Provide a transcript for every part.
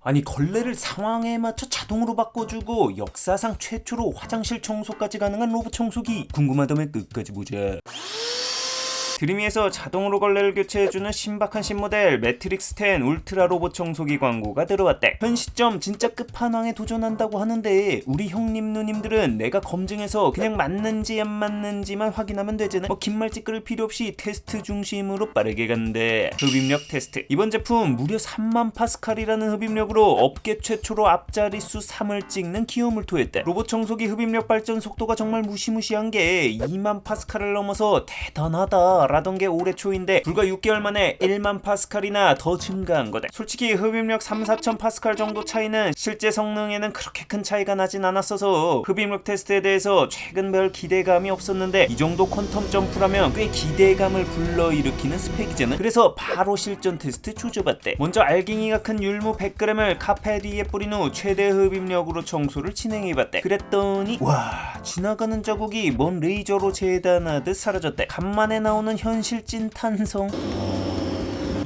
아니 걸레를 상황에 맞춰 자동으로 바꿔주고 역사상 최초로 화장실 청소까지 가능한 로봇 청소기, 궁금하다면 끝까지 보자. 드림이에서 자동으로 걸레를 교체해주는 신박한 신모델 매트릭스 10 울트라 로봇 청소기 광고가 들어왔대. 현 시점 진짜 끝판왕에 도전한다고 하는데 우리 형님 누님들은 내가 검증해서 그냥 맞는지 안 맞는지만 확인하면 되잖아. 긴 말 찌끄릴 필요 없이 테스트 중심으로 빠르게 간대. 흡입력 테스트. 이번 제품 무려 3만 파스칼이라는 흡입력으로 업계 최초로 앞자릿수 3을 찍는 기염을 토했대. 로봇 청소기 흡입력 발전 속도가 정말 무시무시한 게 2만 파스칼을 넘어서 대단하다 라던 게 올해 초인데 불과 6개월 만에 1만 파스칼이나 더 증가한 거다. 솔직히 흡입력 3-4천 파스칼 정도 차이는 실제 성능에는 그렇게 큰 차이가 나진 않았어서 흡입력 테스트에 대해서 최근 별 기대감이 없었는데 이 정도 퀀텀 점프라면 꽤 기대감을 불러일으키는 스펙이잖아. 그래서 바로 실전 테스트 조져봤대. 먼저 알갱이가 큰 율무 100g을 카펫 위에 뿌린 후 최대 흡입력으로 청소를 진행해봤대. 그랬더니 와, 지나가는 자국이 먼 레이저로 재단하듯 사라졌대. 간만에 나오는 현실 찐 탄성.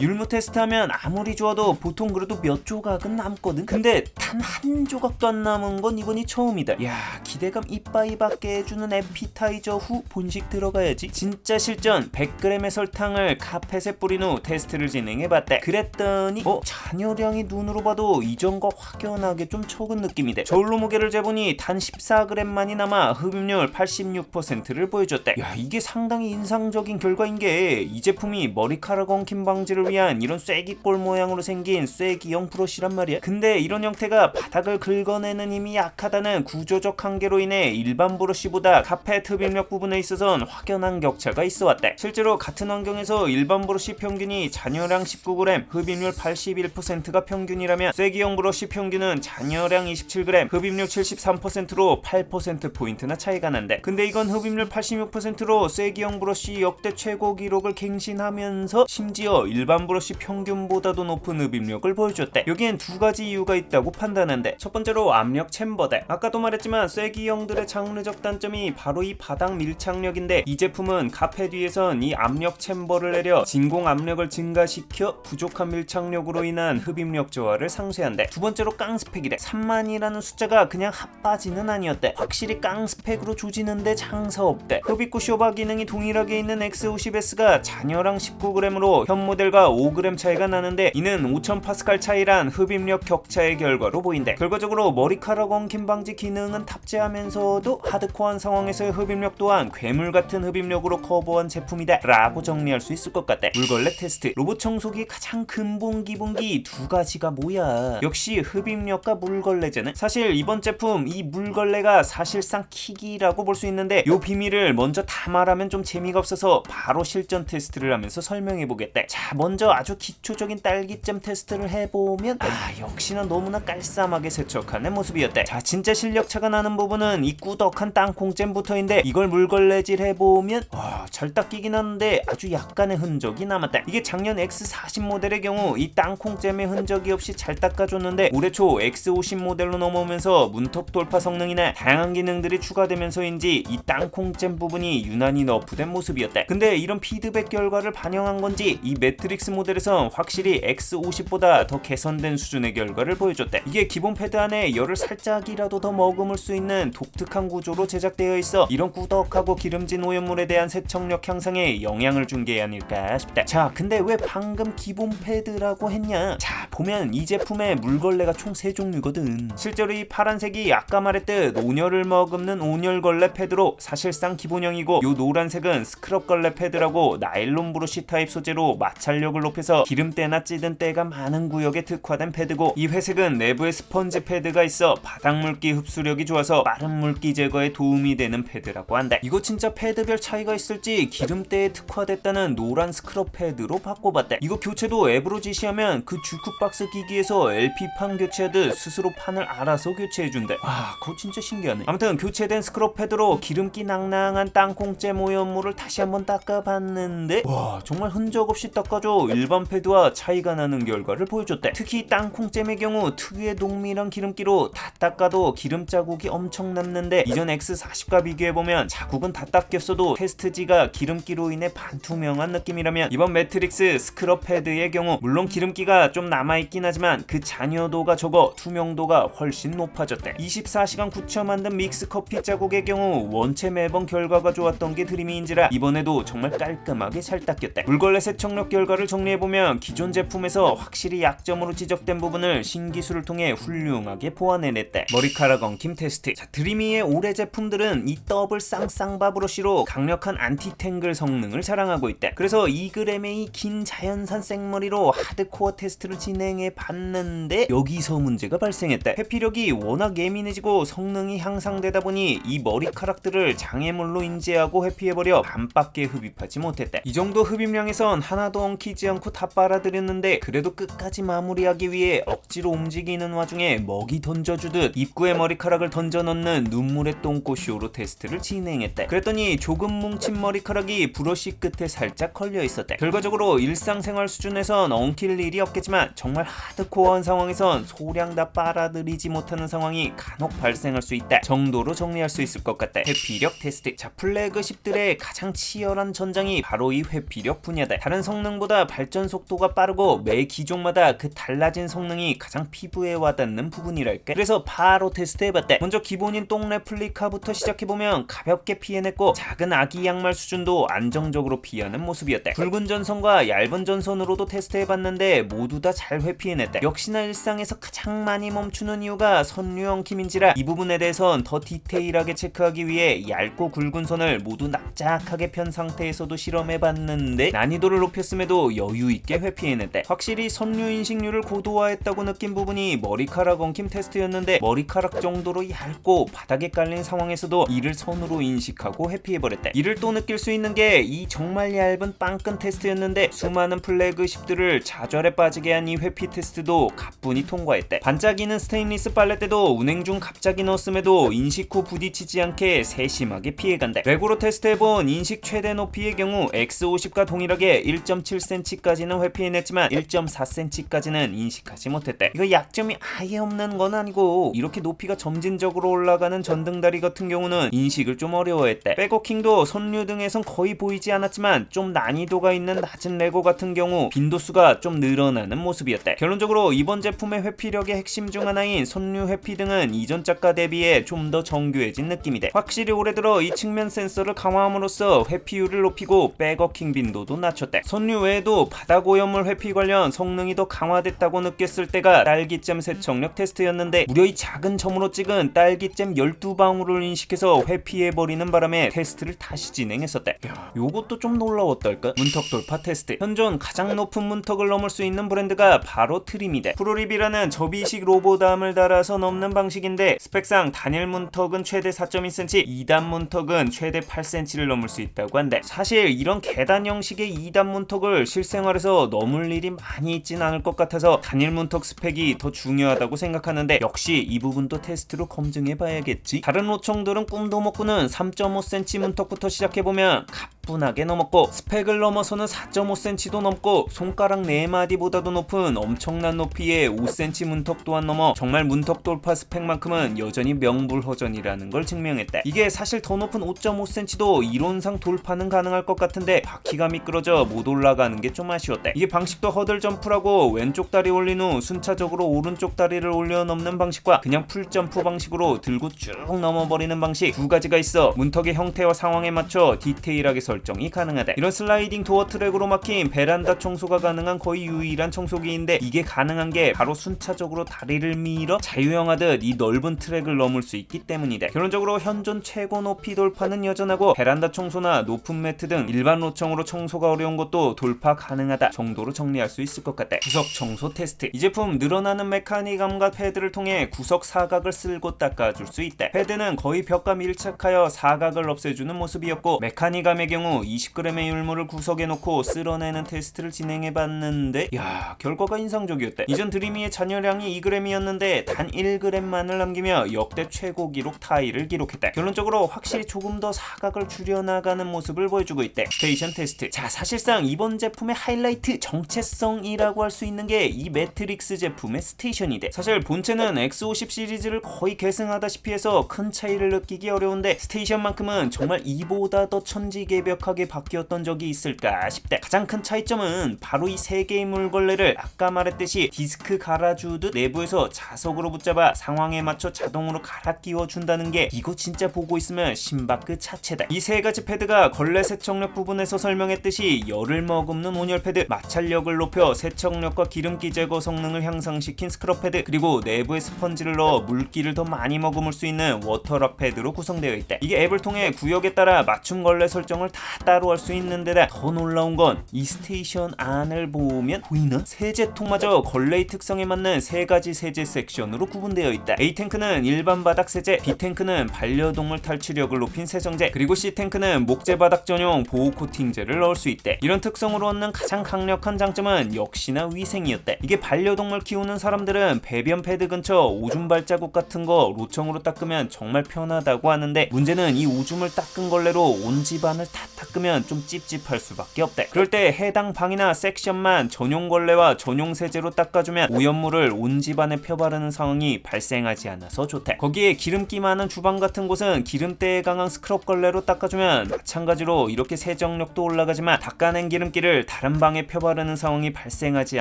율무 테스트하면 아무리 좋아도 보통 그래도 몇 조각은 남거든. 근데 단 한 조각도 안 남은 건 이번이 처음이다. 야, 기대감 이빠이 받게 해주는 에피타이저 후 본식 들어가야지. 진짜 실전 100g의 설탕을 카펫에 뿌린 후 테스트를 진행해봤대. 그랬더니 잔여량이 눈으로 봐도 이전과 확연하게 좀 적은 느낌이 돼. 저울로 무게를 재보니 단 14g만이 남아 흡입률 86%를 보여줬대. 야, 이게 상당히 인상적인 결과인 게 이 제품이 머리카락 엉킴 방지를 위한 이런 쐐기꼴 모양으로 생긴 쐐기형 브러쉬란 말이야. 근데 이런 형태가 바닥을 긁어내는 힘이 약하다는 구조적 한계로 인해 일반 브러쉬보다 카펫 흡입력 부분에 있어서는 확연한 격차가 있어 왔대. 실제로 같은 환경에서 일반 브러쉬 평균이 잔여량 19g, 흡입률 81%가 평균이라면 쐐기형 브러쉬 평균은 잔여량 27g, 흡입률 73%로 8%포인트나 차이가 난대. 근데 이건 흡입률 86%로 쐐기형 브러쉬 역대 최고 기록을 갱신하면서 심지어 일반 브러쉬 평균보다도 높은 흡입력을 보여줬대. 여기엔 두 가지 이유가 있다고 판단한대. 첫 번째로 압력 챔버대. 아까도 말했지만 쐐기형들의 장르적 단점이 바로 이 바닥 밀착력인데 이 제품은 카펫 위에선 이 압력 챔버를 내려 진공 압력을 증가시켜 부족한 밀착력으로 인한 흡입력 저하를 상쇄한대. 두 번째로 깡 스펙이래. 3만이라는 숫자가 그냥 핫바지는 아니었대. 확실히 깡 스펙으로 조지는데 장사 없대. 흡입구 쇼바 기능이 동일하게 있는 X50S가 잔여량 19g으로 현 모델과 5g 차이가 나는데 이는 5000파스칼 차이란 흡입력 격차의 결과로 보인대. 결과적으로 머리카락 엉킴 방지 기능은 탑재하면서도 하드코어한 상황에서의 흡입력 또한 괴물 같은 흡입력으로 커버한 제품이다 라고 정리할 수 있을 것 같대. 물걸레 테스트. 로봇 청소기의 가장 근본 기본기 두 가지가 뭐야? 역시 흡입력과 물걸레잖아. 사실 이번 제품 이 물걸레가 사실상 킥이라고 볼 수 있는데 요 비밀을 먼저 다 말하면 좀 재미가 없어서 바로 실전 테스트를 하면서 설명해 보겠대. 자, 먼저 아주 기초적인 딸기잼 테스트를 해보면 역시나 너무나 깔쌈하게 세척하는 모습이었대. 자, 진짜 실력차가 나는 부분은 이 꾸덕한 땅콩잼부터인데 이걸 물걸레질 해보면 잘 닦이긴 하는데 아주 약간의 흔적이 남았대. 이게 작년 X40 모델의 경우 이 땅콩잼의 흔적이 없이 잘 닦아줬는데 올해 초 X50 모델로 넘어오면서 문턱 돌파 성능이나 다양한 기능들이 추가되면서인지 이 땅콩잼 부분이 유난히 너프된 모습이었대. 근데 이런 피드백 결과를 반영한 건지 이 매트릭스 모델에선 확실히 X50보다 더 개선된 수준의 결과를 보여줬대. 이게 기본 패드 안에 열을 살짝이라도 더 머금을 수 있는 독특한 구조로 제작되어 있어 이런 꾸덕하고 기름진 오염물에 대한 세척력 향상에 영향을 준 게 아닐까 싶다. 자, 근데 왜 방금 기본 패드라고 했냐? 자, 보면 이 제품의 물걸레가 총 3종류거든. 실제로 이 파란색이 아까 말했듯 온열을 머금는 온열걸레 패드로 사실상 기본형이고 요 노란색은 스크럽 걸레 패드라고 나일론 브러쉬 타입 소재로 마찰력을 높여서 기름때나 찌든 때가 많은 구역에 특화된 패드고 이 회색은 내부에 스펀지 패드가 있어 바닥 물기 흡수력이 좋아서 빠른 물기 제거에 도움이 되는 패드라고 한다. 이거 진짜 패드별 차이가 있을지 기름때에 특화됐다는 노란 스크럽 패드로 바꿔봤대. 이거 교체도 앱으로 지시하면 그 주크박스 기기에서 LP판 교체하듯 스스로 판을 알아서 교체해준대. 와, 그거 진짜 신기하네. 아무튼 교체된 스크럽 패드로 기름기 낭낭한 땅콩잼 오염물을 다시 한번 닦아봤는데 와, 정말 흔적 없이 닦아줘 패드도 일반 패드와 차이가 나는 결과를 보여줬대. 특히 땅콩잼의 경우 특유의 농밀한 기름기로 다 닦아도 기름 자국이 엄청 남는데 이전 X40과 비교해보면 자국은 다 닦였어도 테스트지가 기름기로 인해 반투명한 느낌이라면 이번 매트릭스 스크럽 패드의 경우 물론 기름기가 좀 남아있긴 하지만 그 잔여도가 적어 투명도가 훨씬 높아졌대. 24시간 굳혀 만든 믹스 커피 자국의 경우 원체 매번 결과가 좋았던 게 드림이인지라 이번에도 정말 깔끔하게 잘 닦였대. 물걸레 세척력 결과를 정리해보면 기존 제품에서 확실히 약점으로 지적된 부분을 신기술을 통해 훌륭하게 보완해냈대. 머리카락 엉킴 테스트. 자, 드림이의 올해 제품들은 이 더블 쌍쌍바 브러쉬로 강력한 안티탱글 성능을 자랑하고 있대. 그래서 2g의 긴 자연산 생머리로 하드코어 테스트를 진행해봤는데 여기서 문제가 발생했대. 회피력이 워낙 예민해지고 성능이 향상되다 보니 이 머리카락들을 장애물로 인지하고 회피해버려 반밖에 흡입하지 못했대. 이 정도 흡입량에선 하나도 엉키지 않고 다 빨아들였는데 그래도 끝까지 마무리하기 위해 억지로 움직이는 와중에 먹이 던져주듯 입구에 머리카락을 던져넣는 눈물의 똥꼬쇼로 테스트를 진행했대. 그랬더니 조금 뭉친 머리카락이 브러쉬 끝에 살짝 걸려있었대. 결과적으로 일상생활 수준에선 엉킬 일이 없겠지만 정말 하드코어한 상황에선 소량 다 빨아들이지 못하는 상황이 간혹 발생할 수 있다 정도로 정리할 수 있을 것 같다. 회피력 테스트. 자, 플래그십들의 가장 치열한 전장이 바로 이 회피력 분야다. 다른 성능보다 발전 속도가 빠르고 매 기종마다 그 달라진 성능이 가장 피부에 와닿는 부분이랄까. 그래서 바로 테스트해봤대. 먼저 기본인 똥 레플리카부터 시작해보면 가볍게 피해냈고 작은 아기 양말 수준도 안정적으로 피하는 모습이었대. 굵은 전선과 얇은 전선으로도 테스트해봤는데 모두 다 잘 회피해냈대. 역시나 일상에서 가장 많이 멈추는 이유가 선류 엉킴인지라 이 부분에 대해선 더 디테일하게 체크하기 위해 얇고 굵은 선을 모두 납작하게 편 상태에서도 실험해봤는데 난이도를 높였음에도 여유있게 회피해냈대. 확실히 선류 인식률을 고도화했다고 느낀 부분이 머리카락 엉킴 테스트였는데 머리카락 정도로 얇고 바닥에 깔린 상황에서도 이를 선으로 인식하고 회피해버렸대. 이를 또 느낄 수 있는 게 이 정말 얇은 빵끈 테스트였는데 수많은 플래그십들을 좌절에 빠지게 한 이 회피 테스트도 가뿐히 통과했대. 반짝이는 스테인리스 빨랫대도 운행 중 갑자기 넣었음에도 인식 후 부딪히지 않게 세심하게 피해간대. 레고로 테스트해본 인식 최대 높이의 경우 X50과 동일하게 1.7cm까지는 회피해냈지만 1.4cm까지는 인식하지 못했대. 이거 약점이 아예 없는 건 아니고 이렇게 높이가 점진적으로 올라가는 전등다리 같은 경우는 인식을 좀 어려워했대. 백워킹도 선류 등에선 거의 보이지 않았지만 좀 난이도가 있는 낮은 레고 같은 경우 빈도수가 좀 늘어나는 모습이었대. 결론적으로 이번 제품의 회피력의 핵심 중 하나인 선류 회피 등은 이전 작가 대비해 좀 더 정교해진 느낌이돼. 확실히 올해 들어 이 측면 센서를 강화함으로써 회피율을 높이고 백워킹 빈도도 낮췄대. 선류 외에도 바닥 오염물 회피 관련 성능이 더 강화됐다고 느꼈을 때가 딸기잼 세척력 테스트였는데 무려 이 작은 점으로 찍은 딸기잼 12방울을 인식해서 회피해버리는 바람에 테스트를 다시 진행했었대. 요것도 좀 놀라웠달까? 문턱 돌파 테스트. 현존 가장 높은 문턱을 넘을 수 있는 브랜드가 바로 트림이대. 프로립이라는 접이식 로보담을 달아서 넘는 방식인데 스펙상 단일 문턱은 최대 4.2cm, 2단 문턱은 최대 8cm를 넘을 수 있다고 한대. 사실 이런 계단 형식의 2단 문턱을 실생활에서 넘을 일이 많이 있진 않을 것 같아서 단일 문턱 스펙이 더 중요하다고 생각하는데 역시 이 부분도 테스트로 검증해봐야겠지. 다른 로청들은 꿈도 못 꾸는 3.5cm 문턱부터 시작해보면 가뿐하게 넘었고 스펙을 넘어서는 4.5cm도 넘고 손가락 4마디보다도 높은 엄청난 높이의 5cm 문턱 또한 넘어 정말 문턱 돌파 스펙만큼은 여전히 명불허전이라는 걸 증명했대. 이게 사실 더 높은 5.5cm도 이론상 돌파는 가능할 것 같은데 바퀴가 미끄러져 못 올라가는 게 좀 아쉬웠대. 이게 방식도 허들 점프라고 왼쪽 다리 올린 후 순차적으로 오른쪽 다리를 올려 넘는 방식과 그냥 풀 점프 방식으로 들고 쭉 넘어버리는 방식 두 가지가 있어 문턱의 형태와 상황에 맞춰 디테일하게 설정이 가능하대. 이런 슬라이딩 도어 트랙으로 막힌 베란다 청소가 가능한 거의 유일한 청소기인데 이게 가능한 게 바로 순차적으로 다리를 밀어 자유형하듯 이 넓은 트랙을 넘을 수 있기 때문이대. 결론적으로 현존 최고 높이 돌파는 여전하고 베란다 청소나 높은 매트 등 일반 로청으로 청소가 어려운 것도 돌파 가능하다 정도로 정리할 수 있을 것 같대. 구석 청소 테스트. 이 제품 늘어나는 메카니감과 패드를 통해 구석 사각을 쓸고 닦아줄 수 있대. 패드는 거의 벽과 밀착하여 사각을 없애주는 모습이었고 메카니감의 경우 사용 후 20g의 율무를 구석에 놓고 쓸어내는 테스트를 진행해봤는데 결과가 인상적이었대. 이전 드리미의 잔여량이 2g이었는데 단 1g만을 남기며 역대 최고 기록 타이를 기록했대. 결론적으로 확실히 조금 더 사각을 줄여나가는 모습을 보여주고 있대. 스테이션 테스트. 자, 사실상 이번 제품의 하이라이트, 정체성이라고 할 수 있는 게 이 매트릭스 제품의 스테이션이대. 사실 본체는 X50 시리즈를 거의 계승하다시피 해서 큰 차이를 느끼기 어려운데 스테이션만큼은 정말 이보다 더 천지개벽하게 바뀌었던 적이 있을까 싶대. 가장 큰 차이점은 바로 이 세 개의 물걸레를 아까 말했듯이 디스크 갈아주듯 내부에서 자석으로 붙잡아 상황에 맞춰 자동으로 갈아 끼워준다는 게, 이거 진짜 보고 있으면 심박 그 자체다. 이 세 가지 패드가 걸레 세척력 부분에서 설명했듯이 열을 머금는 온열 패드, 마찰력을 높여 세척력과 기름기 제거 성능을 향상시킨 스크럽 패드, 그리고 내부에 스펀지를 넣어 물기를 더 많이 머금을 수 있는 워터락 패드로 구성되어 있대. 이게 앱을 통해 구역에 따라 맞춤 걸레 설정을 다 따로 할 수 있는 데다 더 놀라운 건 이 스테이션 안을 보면 보이나? 세제통마저 걸레의 특성에 맞는 세 가지 세제 섹션으로 구분되어 있다. A탱크는 일반 바닥 세제, B탱크는 반려동물 탈취력을 높인 세정제, 그리고 C탱크는 목재 바닥 전용 보호 코팅제를 넣을 수 있대. 이런 특성으로 얻는 가장 강력한 장점은 역시나 위생이었대. 이게 반려동물 키우는 사람들은 배변 패드 근처 오줌 발자국 같은 거 로청으로 닦으면 정말 편하다고 하는데, 문제는 이 오줌을 닦은 걸레로 온 집안을 다 닦으면 좀 찝찝할 수밖에 없대. 그럴 때 해당 방이나 섹션만 전용 걸레와 전용 세제로 닦아주면 오염물을 온 집안에 펴바르는 상황이 발생하지 않아서 좋대. 거기에 기름기 많은 주방 같은 곳은 기름때에 강한 스크럽 걸레로 닦아주면 마찬가지로 이렇게 세정력도 올라가지만 닦아낸 기름기를 다른 방에 펴바르는 상황이 발생하지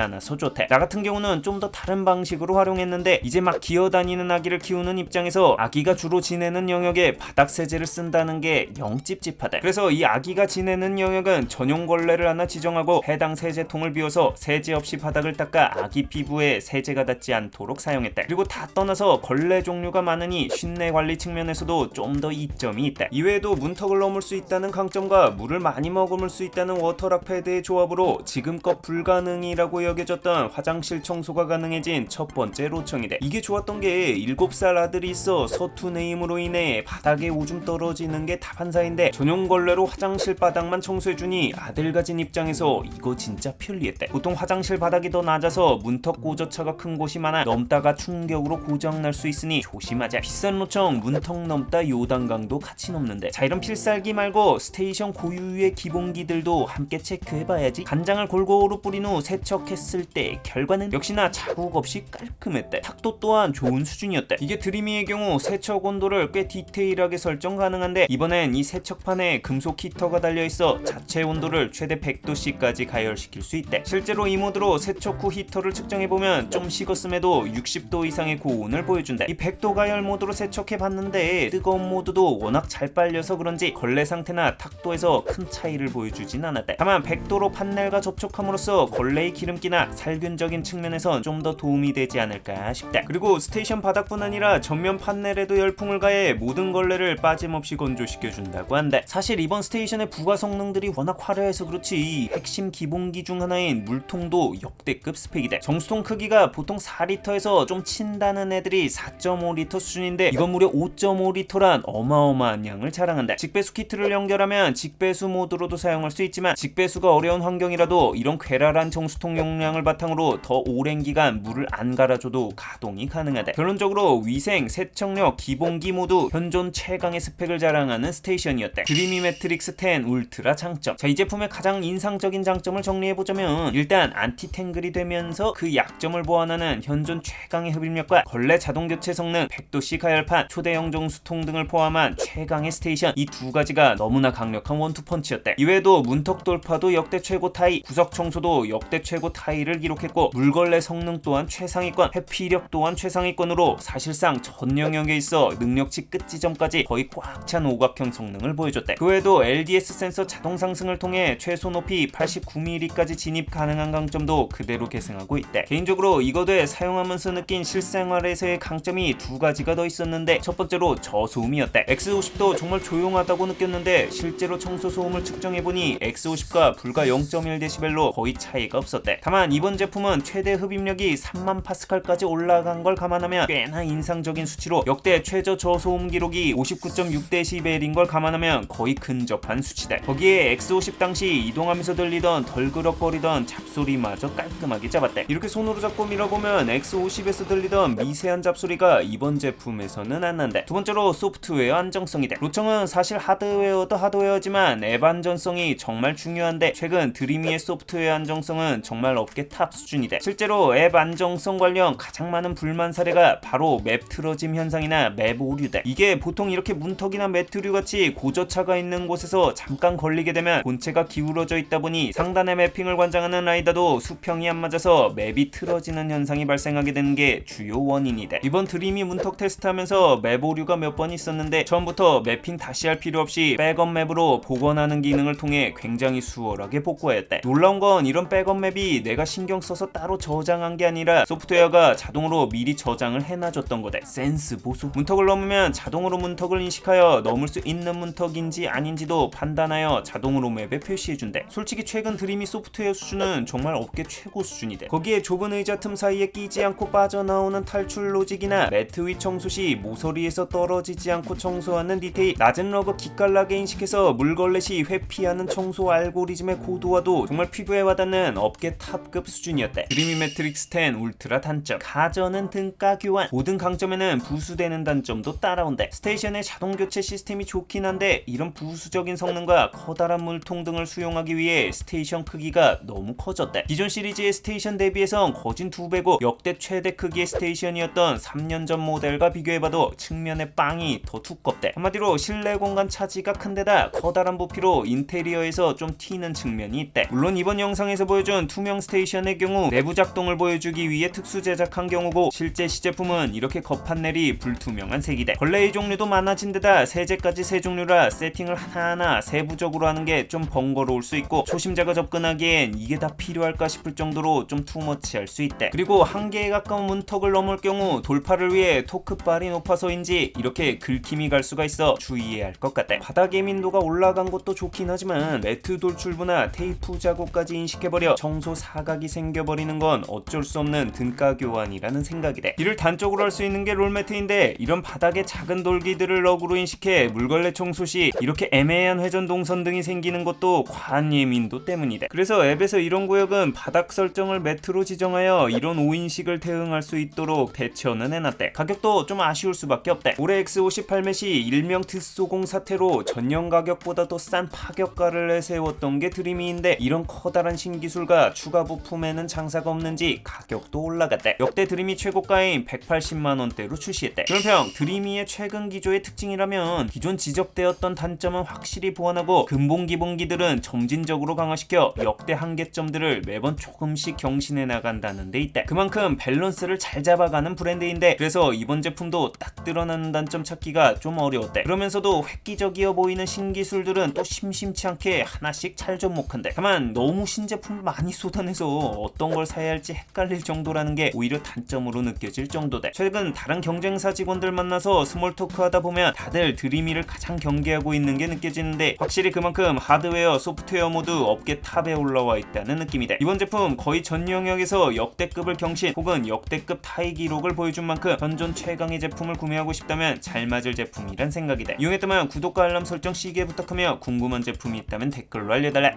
않아서 좋대. 나 같은 경우는 좀 더 다른 방식으로 활용했는데, 이제 막 기어다니는 아기를 키우는 입장에서 아기가 주로 지내는 영역에 바닥 세제를 쓴다는 게 영 찝찝하대. 그래서 이 아기가 지내는 영역은 전용 걸레를 하나 지정하고 해당 세제통을 비워서 세제 없이 바닥을 닦아 아기 피부에 세제가 닿지 않도록 사용했대. 그리고 다 떠나서 걸레 종류가 많으니 쉽내 관리 측면에서도 좀 더 이점이 있대. 이외에도 문턱을 넘을 수 있다는 강점과 물을 많이 머금을 수 있다는 워터락 패드의 조합으로 지금껏 불가능이라고 여겨졌던 화장실 청소가 가능해진 첫 번째 로청이대. 이게 좋았던 게 7살 아들이 있어 서툰 힘으로 인해 바닥에 오줌 떨어지는 게 다반사인데 전용 걸레로 화장실 바닥만 청소해주니 아들 가진 입장에서 이거 진짜 편리했대. 보통 화장실 바닥이 더 낮아서 문턱 고저차가 큰 곳이 많아 넘다가 충격으로 고장날 수 있으니 조심하자. 비싼 로청 문턱 넘다 요단강도 같이 넘는데, 자, 이런 필살기 말고 스테이션 고유의 기본기들도 함께 체크해봐야지. 간장을 골고루 뿌린 후 세척했을 때 결과는 역시나 자국 없이 깔끔했대. 탁도 또한 좋은 수준이었대. 이게 드리미의 경우 세척 온도를 꽤 디테일하게 설정 가능한데, 이번엔 이 세척판에 금속 히터가 달려있어 자체 온도를 최대 100도씨까지 가열시킬 수 있대. 실제로 이 모드로 세척 후 히터를 측정해보면 좀 식었음에도 60도 이상의 고온을 보여준대. 이 100도 가열 모드로 세척해봤는데 뜨거운 모드도 워낙 잘 빨려서 그런지 걸레 상태나 탁도에서 큰 차이를 보여주진 않았대. 다만 100도로 판넬과 접촉함으로써 걸레의 기름기나 살균적인 측면에선 좀 더 도움이 되지 않을까 싶다. 그리고 스테이션 바닥뿐 아니라 전면 판넬에도 열풍을 가해 모든 걸레를 빠짐없이 건조시켜준다고 한다. 사실 이번 스테이션의 부가 성능들이 워낙 화려해서 그렇지 핵심 기본기 중 하나인 물통도 역대급 스펙이다. 정수통 크기가 보통 4리터에서 좀 친다는 애들이 4.5리터 수준인데 이건 무려 5.5리터란 어마어마한 양을 자랑한다. 직배수 키트를 연결하면 직배수 모드로도 사용할 수 있지만 직배수가 어려운 환경이라도 이런 쾌랄한 정수통 용량을 바탕으로 더 오랜 기간 물을 안 갈아줘도 가동이 가능하다. 결론적으로 위생, 세척력, 기본기 모두 현존 최강의 스펙을 자랑하는 스테이션이었다. 드리미 매트릭스 10 울트라 장점. 자, 이 제품의 가장 인상적인 장점을 정리해보자면, 일단 안티탱글이 되면서 그 약점을 보완하는 현존 최강의 흡입력과 걸레 자동 교체 성능, 100도씨 가열판, 초대형 정수통 등을 포함한 최강의 스테이션, 이 두 가지가 너무나 강력한 원투펀치였다. 이외에도 문턱 돌파도 역대 최고 타이, 구석 청소도 역대 최고 타이를 기록했고, 물걸레 성능 또한 최상위권, 회피력 또한 최상위권으로 사실상 전 영역에 있어 능력치 끝 지점까지 거의 꽉 찬 오각형 성능을 보여줬대. 그 외에도 LDS 센서 자동 상승을 통해 최소 높이 89mm까지 진입 가능한 강점도 그대로 계승하고 있대. 개인적으로 이거에 사용하면서 느낀 실생활에서의 강점이 두 가지가 더 있었는데, 첫 번째로 저소음이었대. X50도 정말 조용하다고 느꼈는데 실제로 청소 소음을 측정해보니 X50과 불과 0.1dB로 거의 차이가 없었대. 다만 이번 제품은 최대 흡입력이 3만 파스칼까지 올라간 걸 감안하면 꽤나 인상적인 수치로, 역대 최저 저소음 기록이 59.6dB인 걸 감안하면 거의 근접한 수치다. 거기에 X50 당시 이동하면서 들리던 덜그럭거리던 잡소리마저 깔끔하게 잡았대. 이렇게 손으로 잡고 밀어보면 X50에서 들리던 미세한 잡소리가 이번 제품에서는 안 난대. 두 번째로 소프트웨어 안정성이다. 로청은 사실 하드웨어도 하드웨어지만 앱 안전성이 정말 중요한데 최근 드리미의 소프트웨어 안정성은 정말 업계 탑 수준이다. 실제로 앱 안정성 관련 가장 많은 불만 사례가 바로 맵 틀어짐 현상이나 맵 오류다. 이게 보통 이렇게 문턱이나 매트류 같이 고저차가 있는 곳에서 잠깐 걸리게 되면 본체가 기울어져 있다 보니 상단의 매핑을 관장하는 라이더도 수평이 안 맞아서 맵이 틀어지는 현상이 발생하게 되는 게 주요 원인이다. 이번 드림이 문턱 테스트하면서 맵 오류가 몇 번 있었는데 처음부터 매핑 다시 할 필요 없이 백업 맵으로 복원하는 기능을 통해 굉장히 수월하게 복구하였다. 놀라운 건 이런 백업 맵이 내가 신경 써서 따로 저장한 게 아니라 소프트웨어가 자동으로 미리 저장을 해놔줬던 거다. 센스 보소. 문턱을 넘으면 자동으로 문턱을 인식하여 넘을 수 있는 문턱인지 아닌지도 판단하여 자동으로 맵에 표시해준대. 솔직히 최근 드림이 소프트웨어 수준은 정말 업계 최고 수준이대. 거기에 좁은 의자 틈 사이에 끼지 않고 빠져나오는 탈출 로직이나 매트 위 청소 시 모서리에서 떨어지지 않고 청소하는 디테일, 낮은 러그 기깔나게 인식해서 물걸레 시 회피하는 청소 알고리즘의 고도화도 정말 피부에 와닿는 업계 탑급 수준이었대. 드림이 매트릭스 10 울트라 단점, 가전은 등가 교환. 모든 강점에는 부수되는 단점도 따라온대. 스테이션의 자동 교체 시스템이 좋긴 한데 이런 부수적인 성능과 커다란 물통 등을 수용하기 위해 스테이션 크기가 너무 커졌대. 기존 시리즈의 스테이션 대비해선 거진 2배고 역대 최대 크기의 스테이션이었던 3년 전 모델과 비교해봐도 측면의 빵이 더 두껍대. 한마디로 실내 공간 차지가 큰데다 커다란 부피로 인테리어에서 좀 튀는 측면이 있대. 물론 이번 영상에서 보여준 투명 스테이션의 경우 내부 작동을 보여주기 위해 특수 제작한 경우고 실제 시제품은 이렇게 거판넬이 불투명한 색이대. 걸레의 종류도 많아진 데다 세제까지 세 종류라 세팅을 하나하나 세부적으로 하는 게 좀 번거로울 수 있고 초심자가 접근하기엔 이게 다 필요할까 싶을 정도로 좀 투머치할 수 있대. 그리고 한계에 가까운 문턱을 넘을 경우 돌파를 위해 토크발이 높아서인지 이렇게 긁힘이 갈 수가 있어 주의해야 할 것 같대. 바닥의 민도가 올라간 것도 좋긴 하지만 매트 돌출부나 테이프 자국까지 인식해버려 청소 사각이 생겨버리는 건 어쩔 수 없는 등가 교환이라는 생각이래. 이를 단적으로 할 수 있는 게 롤매트인데 이런 바닥에 작은 돌기들을 럭으로 인식해 물걸레 청소 시 이렇게 애매한 회전 동선 등이 생기는 것도 과한 예민도 때문이래. 그래서 앱에서 이런 구역은 바닥 설정을 매트로 지정하여 이런 오인식을 대응할 수 있도록 대처는 해놨대. 가격도 좀 아쉬울 수밖에 없대. 올해 X50 발매 시 일명 드소공 사태로 전년 가격보다 더 싼 파격가를 내세웠던 게 드리미인데 이런 커다란 신기술과 추가 부품에는 장사가 없는지 가격도 올라갔대. 역대 드리미 최고가인 180만원대로 출시했대. 그런평 드리미의 최근 기조의 특징이라면 기존 지적되었던 단점은 확실히 보완하고 근본 기본기들은 점진적으로 강화시켜 역대 한계점들을 매번 조금씩 경신해 나간다는 데 있대. 그만큼 밸런스를 잘 잡아가는 브랜드인데 그래서 이번 제품도 딱 드러나는 단점 찾기가 좀 어려웠대. 그러면서도 획기적이어 보이는 신기술들은 또 심심치 않게 하나씩 찰전목한데 다만 너무 신제품을 많이 쏟아내서 어떤 걸 사야 할지 헷갈릴 정도라는 게 오히려 단점으로 느껴질 정도대. 최근 다른 경쟁사 직원들 만나서 스몰 토크 하다 보면 다들 드리미를 가장 경계하고 있는 게 느껴지는데 확실히 그만큼 하드웨어, 소프트웨어 모두 업계 탑에 올라와 있다는 느낌이다. 이번 제품 거의 전 영역에서 역대급을 경신 혹은 역대급 타이 기록을 보여준 만큼 현존 최강의 제품을 구매하고 싶다면 잘 맞을 제품이란 생각이다. 이용했다면 구독과 알람 설정 시기에 부탁하며 궁금한 제품이 있다면 댓글로 알려달래.